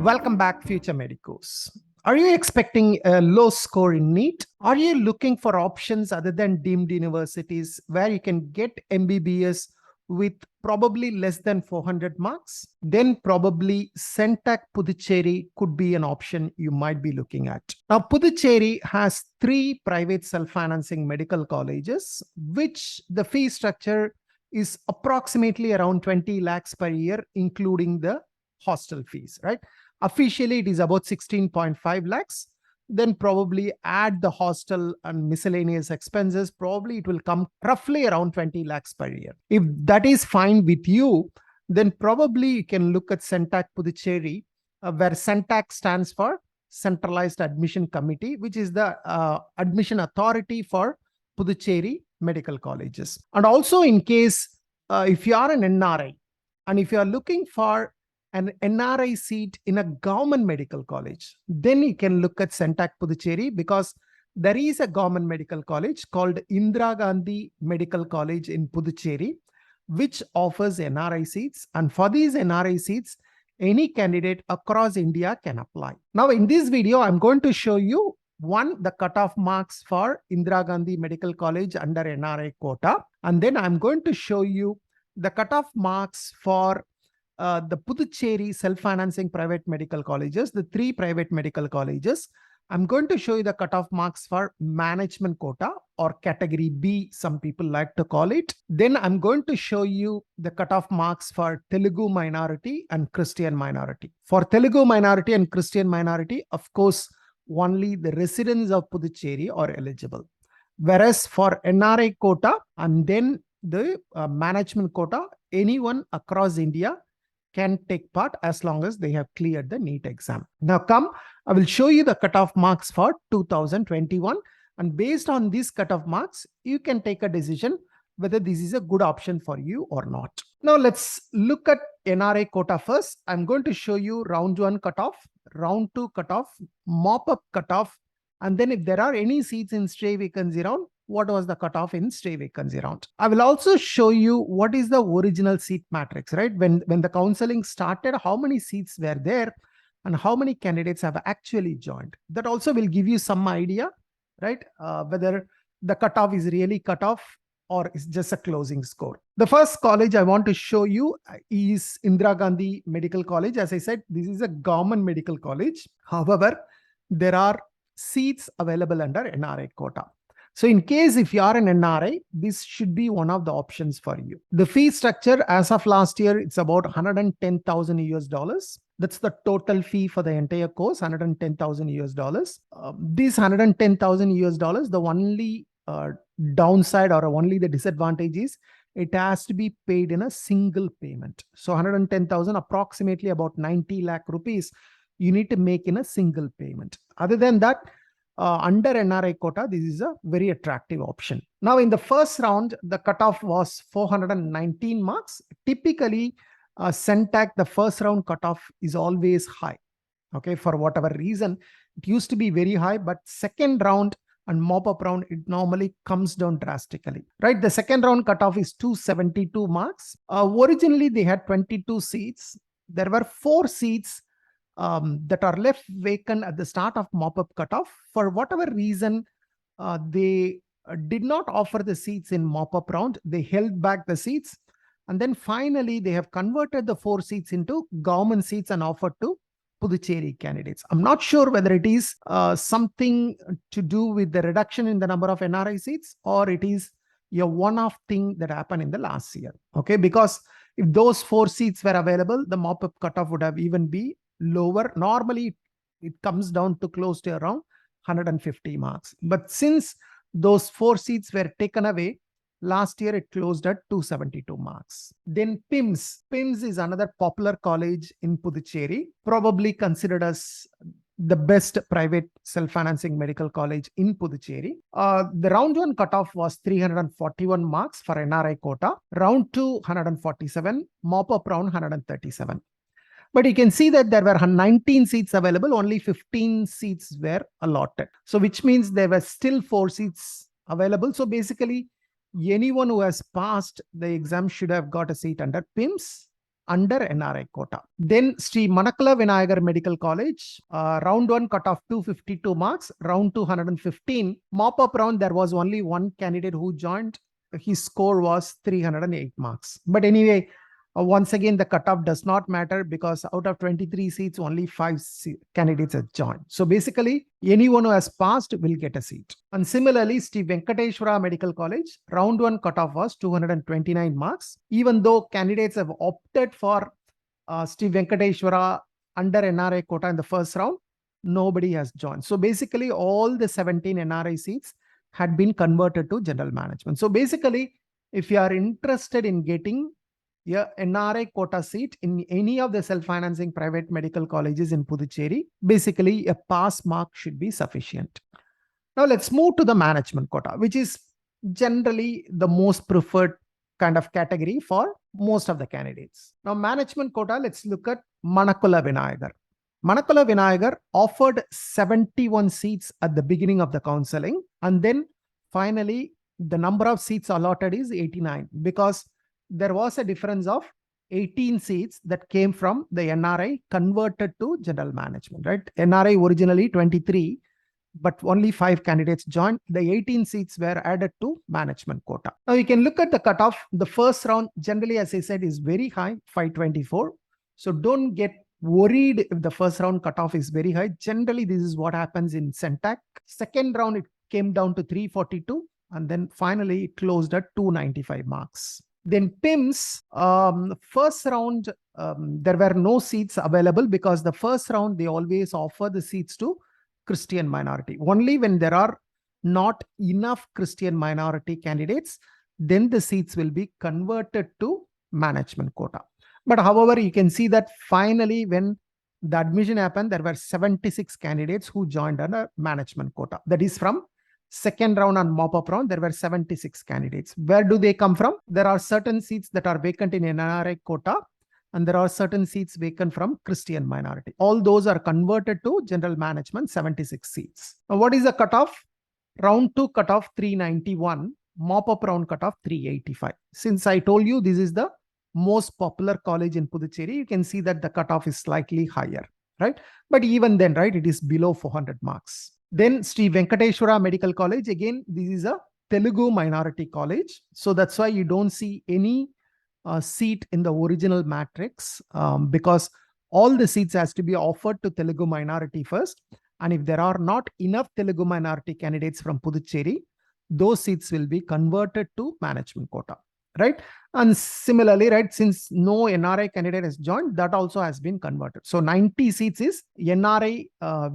Welcome back, future medicos. Are you expecting a low score in NEET? Are you looking for options other than deemed universities where you can get MBBS with probably less than 400 marks? Then probably CENTAC Puducherry could be an option you might be looking at. Now, Puducherry has 3 private self-financing medical colleges, which the fee structure is approximately around 20 lakhs per year, including the hostel fees, right? Officially, it is about 16.5 lakhs. Then probably add the hostel and miscellaneous expenses. Probably it will come roughly around 20 lakhs per year. If that is fine with you, then probably you can look at CENTAC Puducherry, where CENTAC stands for Centralized Admission Committee, which is the admission authority for Puducherry medical colleges. And also in case if you are an NRI and if you are looking for an NRI seat in a government medical college, then you can look at CENTAC Puducherry, because there is a government medical college called Indira Gandhi Medical College in Puducherry, which offers NRI seats. And for these NRI seats, any candidate across India can apply. Now, in this video, I'm going to show you the cutoff marks for Indira Gandhi Medical College under NRI quota. And then I'm going to show you the cutoff marks for the Puducherry self-financing private medical colleges, the 3 private medical colleges. I'm going to show you the cutoff marks for management quota, or category B, some people like to call it. Then I'm going to show you the cutoff marks for Telugu minority and Christian minority. For Telugu minority and Christian minority, of course, only the residents of Puducherry are eligible. Whereas for NRI quota and then the management quota, anyone across India can take part as long as they have cleared the NEET exam. Now I will show you the cutoff marks for 2021. And based on these cutoff marks, you can take a decision whether this is a good option for you or not. Now let's look at NRI quota first. I'm going to show you round 1 cutoff, round 2 cutoff, mop-up cutoff, and then if there are any seats in stray vacancy round, what was the cutoff in stray vacancy round. I will also show you what is the original seat matrix, right? When the counseling started, how many seats were there and how many candidates have actually joined. That also will give you some idea, right? Whether the cutoff is really cutoff or is just a closing score. The first college I want to show you is Indira Gandhi Medical College. As I said, this is a government medical college. However, there are seats available under NRI quota. So in case if you are an NRI, this should be one of the options for you. The fee structure as of last year, it's about 110,000 US dollars. That's the total fee for the entire course, 110,000 US dollars. These 110,000 US dollars, the only downside or only the disadvantage is it has to be paid in a single payment. So 110,000, approximately about 90 lakh rupees, you need to make in a single payment. Other than that, under NRI quota, this is a very attractive option. Now, in the first round, the cutoff was 419 marks. Typically, CENTAC, the first round cutoff is always high. Okay, for whatever reason, it used to be very high, but second round and mop-up round, it normally comes down drastically, right? The second round cutoff is 272 marks. Originally, they had 22 seats. There were 4 seats that are left vacant at the start of mop-up cutoff. For whatever reason, they did not offer the seats in mop-up round. They held back the seats. And then finally, they have converted the 4 seats into government seats and offered to Puducherry candidates. I'm not sure whether it is something to do with the reduction in the number of NRI seats, or it is a one-off thing that happened in the last year. Okay, because if those 4 seats were available, the mop-up cutoff would have even be lower. Normally, it comes down to close to around 150 marks. But since those 4 seats were taken away, last year it closed at 272 marks. Then Pims. Pims is another popular college in Puducherry, probably considered as the best private self-financing medical college in Puducherry. The round 1 cutoff was 341 marks for NRI quota, round 2 147, mop-up round 137. But you can see that there were 19 seats available, only 15 seats were allotted. So which means there were still 4 seats available. So basically, anyone who has passed the exam should have got a seat under Pims under NRI quota. Then Sri Manakula Vinayagar Medical College, round 1 cutoff 252 marks, round 2 115. Mop-up round, there was only one candidate who joined. His score was 308 marks. But anyway, once again, the cutoff does not matter because out of 23 seats, only 5 candidates have joined. So basically, anyone who has passed will get a seat. And similarly, Sri Venkateshwaraa Medical College, round 1 cutoff was 229 marks. Even though candidates have opted for Sri Venkateshwaraa under NRI quota in the first round, nobody has joined. So basically, all the 17 NRI seats had been converted to general management. So basically, if you are interested in getting NRI quota seat in any of the self-financing private medical colleges in Puducherry, basically a pass mark should be sufficient. Now let's move to the management quota, which is generally the most preferred kind of category for most of the candidates. Now management quota, let's look at Manakula Vinayagar. Manakula Vinayagar offered 71 seats at the beginning of the counseling, and then finally the number of seats allotted is 89 because there was a difference of 18 seats that came from the NRI converted to general management, right? NRI originally 23, but only 5 candidates joined. The 18 seats were added to management quota. Now you can look at the cutoff. The first round generally, as I said, is very high, 524. So don't get worried if the first round cutoff is very high. Generally, this is what happens in CENTAC. Second round, it came down to 342. And then finally, it closed at 295 marks. Then Pims, first round, there were no seats available because the first round, they always offer the seats to Christian minority. Only when there are not enough Christian minority candidates, then the seats will be converted to management quota. But however, you can see that finally when the admission happened, there were 76 candidates who joined under management quota. That is from second round and mop-up round, there were 76 candidates. Where do they come from? There are certain seats that are vacant in NRI quota, and there are certain seats vacant from Christian minority. All those are converted to general management, 76 seats. Now, what is the cutoff? Round 2 cutoff 391, mop-up round cutoff 385. Since I told you this is the most popular college in Puducherry, you can see that the cutoff is slightly higher, right? But even then, right, it is below 400 marks. Then Sri Venkateshwaraa Medical College, again, this is a Telugu minority college. So that's why you don't see any seat in the original matrix because all the seats has to be offered to Telugu minority first. And if there are not enough Telugu minority candidates from Puducherry, those seats will be converted to management quota, right? And similarly, right, since no NRI candidate has joined, that also has been converted. So 90 seats is NRI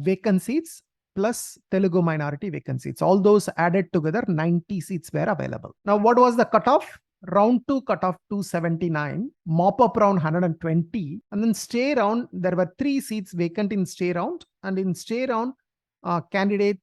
vacant seats plus Telugu minority vacancies. All those added together, 90 seats were available. Now, what was the cutoff? Round 2 cutoff 279, mop-up round 120, and then stay round, there were 3 seats vacant in stay round, and in stay round, candidate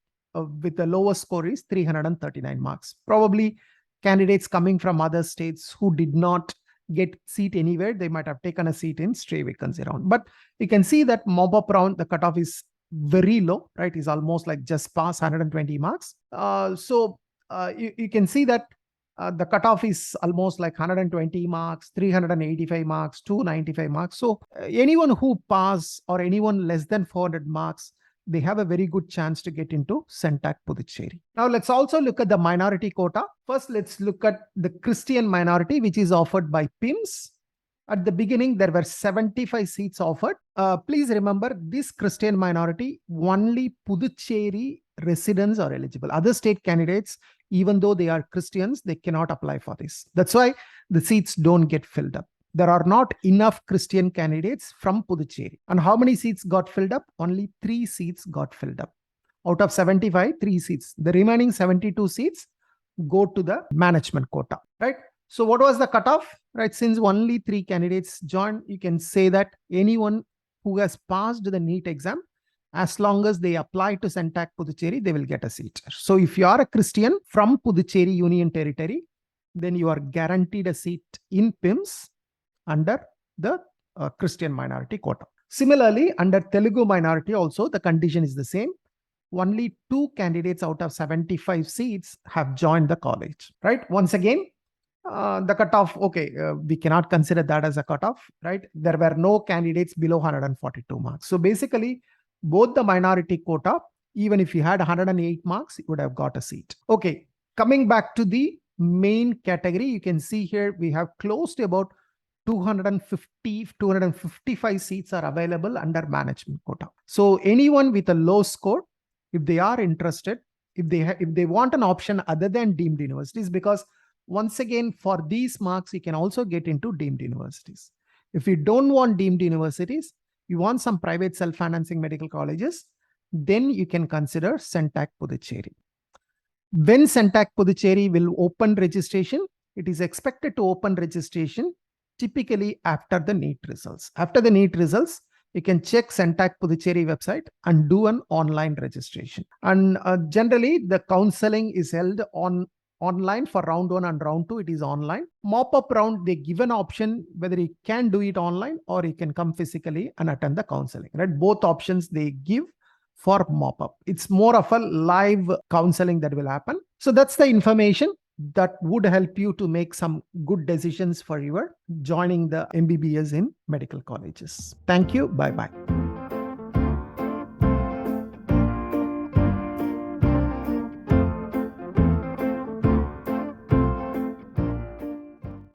with the lowest score is 339 marks. Probably candidates coming from other states who did not get seat anywhere, they might have taken a seat in stray vacancy round. But you can see that mop-up round, the cutoff is very low, right? Is almost like just past 120 marks. You can see that the cutoff is almost like 120 marks, 385 marks, 295 marks. So anyone who pass or anyone less than 400 marks, they have a very good chance to get into CENTAC Puducherry. Now let's also look at the minority quota. First, let's look at the Christian minority, which is offered by Pims. At the beginning, there were 75 seats offered. Please remember, this Christian minority, only Puducherry residents are eligible. Other state candidates, even though they are Christians, they cannot apply for this. That's why the seats don't get filled up. There are not enough Christian candidates from Puducherry. And how many seats got filled up? Only 3 seats got filled up. Out of 75, 3 seats. The remaining 72 seats go to the management quota, right? So what was the cutoff, right? Since only 3 candidates joined, you can say that anyone who has passed the NEET exam, as long as they apply to CENTAC Puducherry, they will get a seat. So if you are a Christian from Puducherry Union Territory, then you are guaranteed a seat in Pims under the Christian minority quota. Similarly, under Telugu minority also, the condition is the same. Only 2 candidates out of 75 seats have joined the college, right? Once again, The cutoff, okay, we cannot consider that as a cutoff, right? There were no candidates below 142 marks. So basically, both the minority quota, even if you had 108 marks, you would have got a seat. Okay, coming back to the main category, you can see here we have close to about 255 seats are available under management quota. So anyone with a low score, if they are interested, if they want an option other than deemed universities, because once again, for these marks, you can also get into deemed universities. If you don't want deemed universities, you want some private self-financing medical colleges, then you can consider CENTAC Puducherry. When CENTAC Puducherry will open registration, it is expected to open registration typically after the NEET results. After the NEET results, you can check CENTAC Puducherry website and do an online registration. And generally, the counseling is held online for round 1 and round 2. It is online. Mop-up round, they give an option whether you can do it online or you can come physically and attend the counseling. Right? Both options they give for mop-up. It's more of a live counseling that will happen. So that's the information that would help you to make some good decisions for your joining the MBBS in medical colleges. Thank you. Bye-bye.